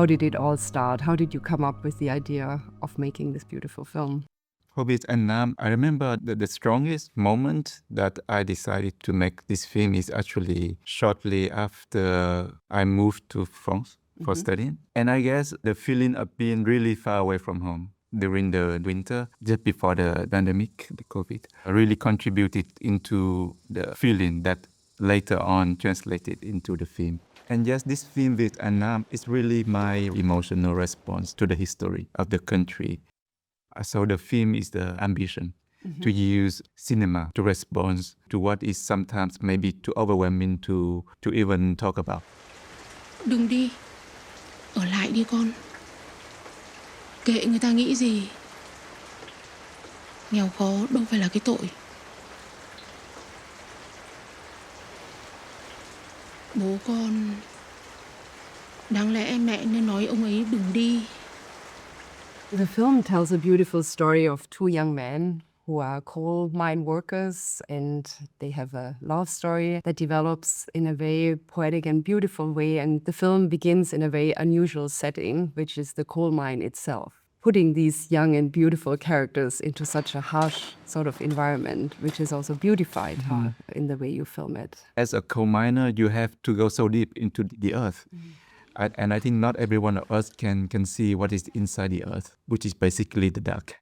how did it all start? How did you come up with the idea of making this beautiful film? VIểT AND NAM, I remember the strongest moment that I decided to make this film is actually shortly after I moved to France for studying. And I guess the feeling of being really far away from home during the winter, just before the pandemic, the COVID, really contributed into the feeling that later on translated into the film. And yes, this film VIểT AND NAM is really my emotional response to the history of the country. So the film is the ambition to use cinema to respond to what is sometimes maybe too overwhelming to even talk about. Đừng đi, ở lại đi con. Kệ người ta nghĩ gì. Nghèo khó đâu phải là cái tội. Bố con, đáng lẽ mẹ nên nói ông ấy đừng đi. The film tells a beautiful story of two young men who are coal mine workers, and they have a love story that develops in a very poetic and beautiful way. And the film begins in a very unusual setting, which is the coal mine itself, putting these young and beautiful characters into such a harsh sort of environment, which is also beautified in the way you film it. As a coal miner, you have to go so deep into the earth. And I think not every one of us can see what is inside the earth, which is basically the dark.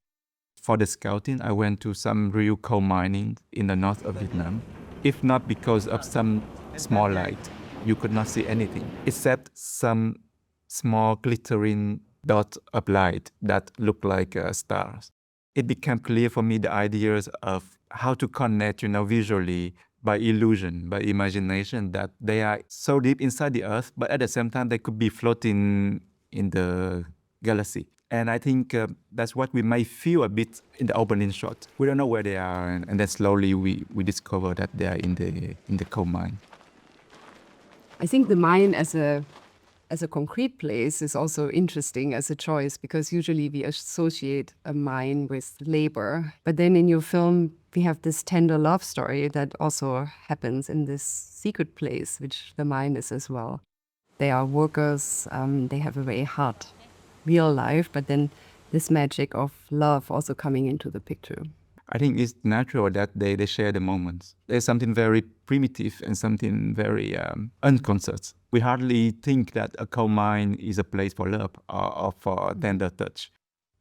For the scouting, I went to some real coal mining in the north of Vietnam. If not because of some small light, you could not see anything, except some small glittering dots of light that look like stars. It became clear for me the ideas of how to connect, visually, by illusion, by imagination, that they are so deep inside the earth, but at the same time they could be floating in the galaxy. And I think that's what we may feel a bit in the opening shot. We don't know where they are, and then slowly we discover that they are in the coal mine. I think the mine as a concrete place is also interesting as a choice, because usually we associate a mine with labor. But then in your film, we have this tender love story that also happens in this secret place, which the mine is as well. They are workers, they have a very hard real life, but then this magic of love also coming into the picture. I think it's natural that they share the moments. There's something very primitive and something very unconscious. We hardly think that a coal mine is a place for love or for tender touch.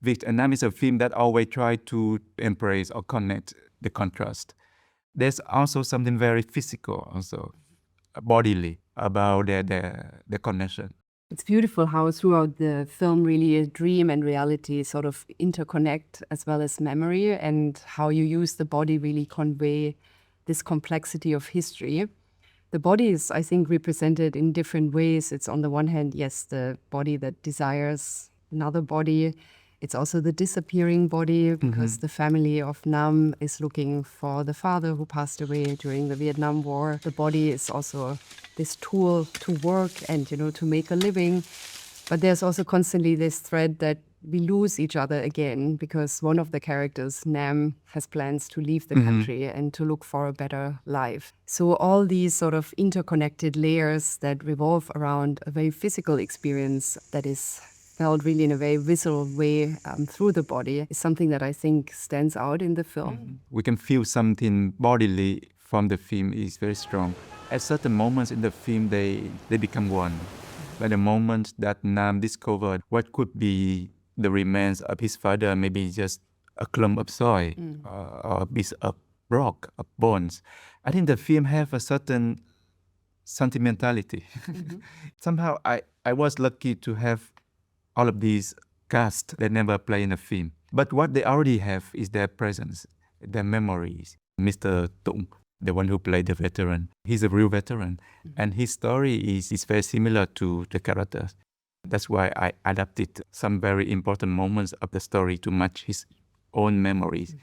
VIểT AND NAM is a film that always tries to embrace or connect the contrast. There's also something very physical, also bodily, about the connection. It's beautiful how throughout the film really a dream and reality sort of interconnect, as well as memory, and how you use the body really convey this complexity of history. The body is, I think, represented in different ways. It's on the one hand, yes, the body that desires another body. It's also the disappearing body, because the family of Nam is looking for the father who passed away during the Vietnam War. The body is also this tool to work and, to make a living. But there's also constantly this thread that we lose each other again, because one of the characters, Nam, has plans to leave the country and to look for a better life. So all these sort of interconnected layers that revolve around a very physical experience that is felt really in a very visceral way through the body is something that I think stands out in the film. We can feel something bodily from the film is very strong. At certain moments in the film, they become one. By the moment that Nam discovered what could be the remains of his father, maybe just a clump of soil or a piece of rock, of bones, I think the film has a certain sentimentality. Somehow I was lucky to have all of these cast that never play in a film. But what they already have is their presence, their memories. Mr. Tung, the one who played the veteran, he's a real veteran. And his story is very similar to the characters. That's why I adapted some very important moments of the story to match his own memories.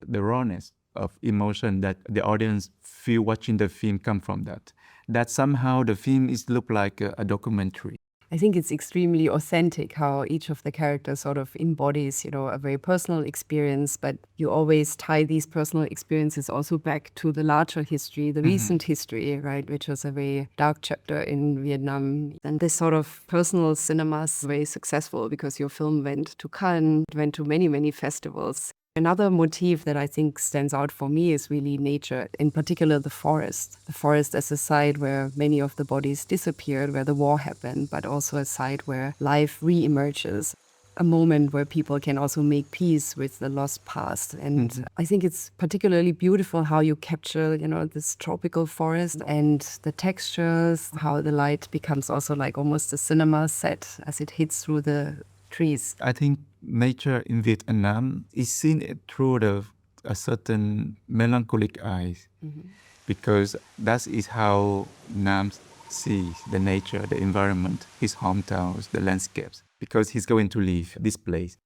The rawness of emotion that the audience feel watching the film come from that. That somehow the film is look like a documentary. I think it's extremely authentic how each of the characters sort of embodies, a very personal experience, but you always tie these personal experiences also back to the larger history, the recent history, right, which was a very dark chapter in Vietnam. And this sort of personal cinema is very successful because your film went to Cannes, went to many, many festivals. Another motif that I think stands out for me is really nature, in particular the forest. The forest as a site where many of the bodies disappeared, where the war happened, but also a site where life re-emerges. A moment where people can also make peace with the lost past. And I think it's particularly beautiful how you capture, this tropical forest and the textures, how the light becomes also like almost a cinema set as it hits through the trees. I think nature in VIểt and NAM is seen through a certain melancholic eyes, because that is how Nam sees the nature, the environment, his hometowns, the landscapes, because he's going to leave this place.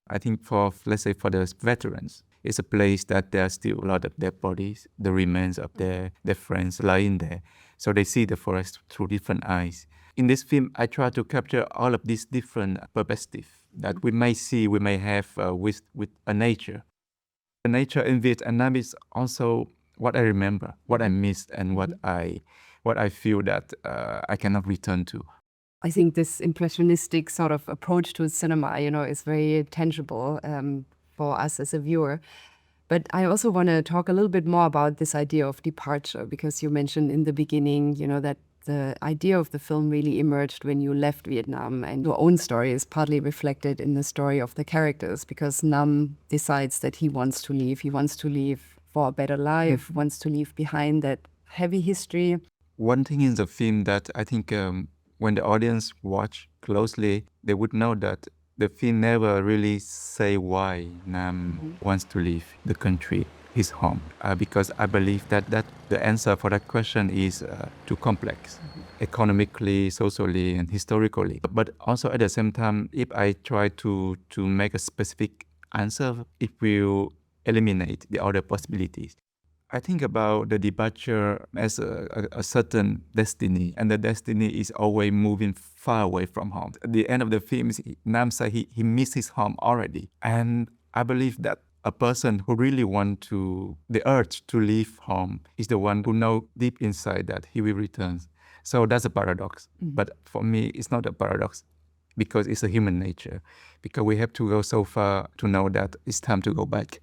I think let's say for the veterans, it's a place that there are still a lot of dead bodies, the remains of their friends lying there. So they see the forest through different eyes. In this film, I try to capture all of these different perspectives that we may have with a nature. The nature in VIểt and NAM is also what I remember, what I missed, and what I feel that I cannot return to. I think this impressionistic sort of approach to cinema, is very tangible for us as a viewer. But I also want to talk a little bit more about this idea of departure, because you mentioned in the beginning, that the idea of the film really emerged when you left Vietnam, and your own story is partly reflected in the story of the characters, because Nam decides that he wants to leave. He wants to leave for a better life, wants to leave behind that heavy history. One thing in the film that I think when the audience watch closely, they would know that the film never really say why Nam wants to leave the country, his home, because I believe that the answer for that question is too complex, economically, socially, and historically. But also at the same time, if I try to make a specific answer, it will eliminate the other possibilities. I think about the departure as a certain destiny, and the destiny is always moving far away from home. At the end of the film, Nam said he missed his home already. And I believe that a person who really wants the urge to leave home is the one who knows deep inside that he will return. So that's a paradox. But for me, it's not a paradox, because it's a human nature. Because we have to go so far to know that it's time to go back.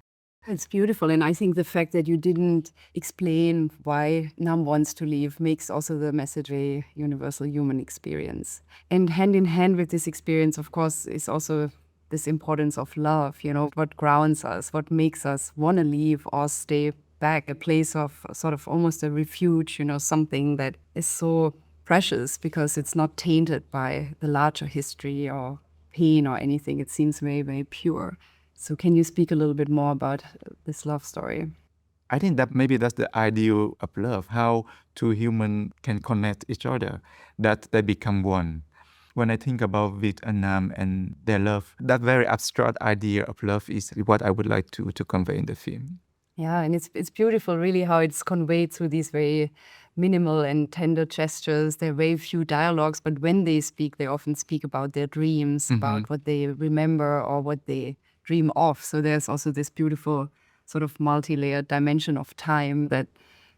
It's beautiful. And I think the fact that you didn't explain why Nam wants to leave makes also the message a universal human experience. And hand in hand with this experience, of course, is also this importance of love, what grounds us, what makes us want to leave or stay back, a place of sort of almost a refuge, something that is so precious because it's not tainted by the larger history or pain or anything. It seems very, very pure. So can you speak a little bit more about this love story? I think that maybe that's the ideal of love, how two humans can connect each other, that they become one. When I think about VIểt and NAM and their love, that very abstract idea of love is what I would like to convey in the film. Yeah, and it's beautiful really how it's conveyed through these very minimal and tender gestures. There are very few dialogues, but when they speak, they often speak about their dreams, about what they remember or what they dream of. So there's also this beautiful sort of multi-layered dimension of time that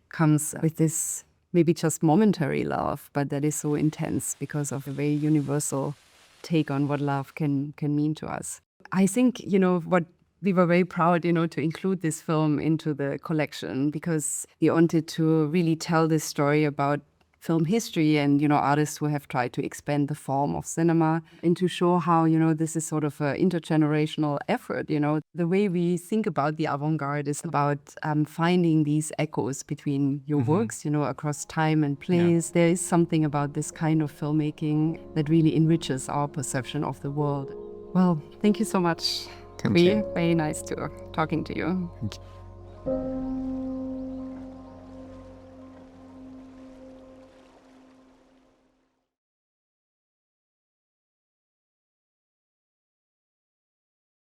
comes with this maybe just momentary love, but that is so intense because of a very universal take on what love can mean to us. I think, what we were very proud, to include this film into the collection because we wanted to really tell this story about film history and, artists who have tried to expand the form of cinema and to show how, this is sort of an intergenerational effort, The way we think about the avant-garde is about finding these echoes between your works, across time and place. Yeah. There is something about this kind of filmmaking that really enriches our perception of the world. Well, thank you so much. Thank you. Very nice talking to you. Thank you.